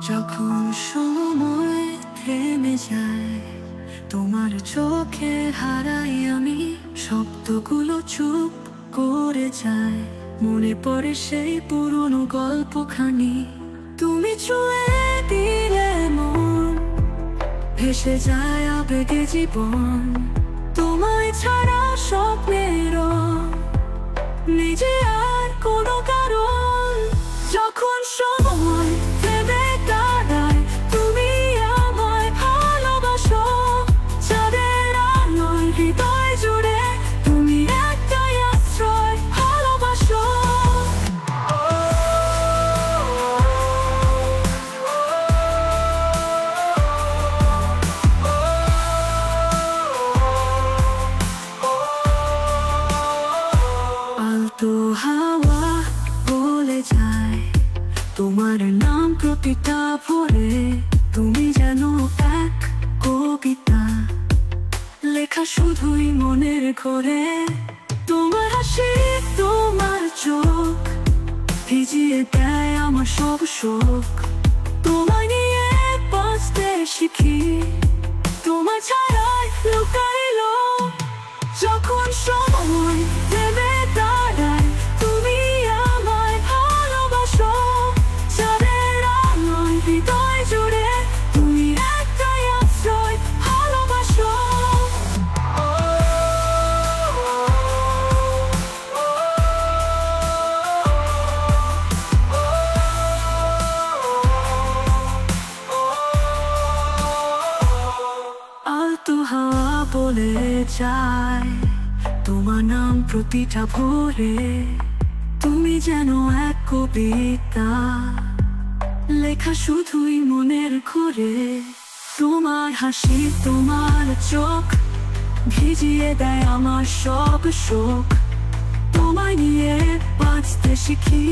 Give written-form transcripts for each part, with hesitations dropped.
যখন সময় থেমে যায়, তোমার চোখে হারাই আমি, শব্দগুলো চুপ করে যায়। মনে পড়ে সেই পুরনো গল্পখানি, তুমি ছুঁয়ে দিলে মন, ভেসে যায় আবেগে জীবন। তোমায় ছাড়া স্বপ্নের নিজে আর কোনো কারণ। যখন সময় থেমে দাঁড়ায়, তুমি আমায় ভালোবাসো। চাঁদের আলোয় হৃদয় জুড়ে তুমি একটাই আশ্রয়, ভালোবাসো। আলতো হাওয়া বলে যায় তোমার নাম প্রতিটা ভোরে। তুমি যেন এক কবিতা লেখা শুধুই মনের ঘরে। তোমার হাসি, তোমার চোখ ভিজিয়ে দেয় আমার সব শোক। তোমায় নিয়ে বাঁচতে শিখি, তোমার ছাড়াই লুকাইলো। যখন সময় থেমে দাঁড়ায়, তুমি আমায় ভালোবাসো। চাঁদের আলোয় হৃদয় জুড়ে তুমি একটাই আশ্রয়, ভালোবাসো। আলতো হাওয়া বলে যায় তোমার নাম প্রতিটা ভোরে। তুমি যেন এক কবিতা লেখা শুধুই মনের ঘরে। তোমার হাসি, তোমার চোখ ভিজিয়ে দেয় আমার সব শোক। তোমায় নিয়ে বাঁচতে শিখি,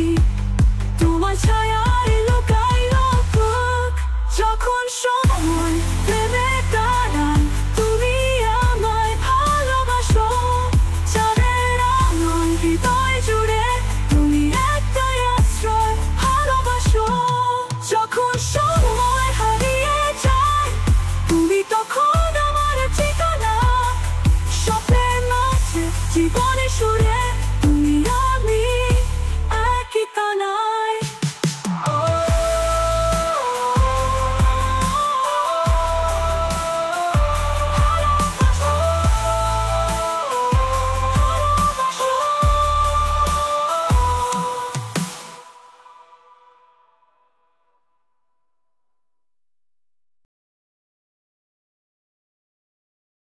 তোমার ছায়ায় লুকাইলো বুক। যখন সময়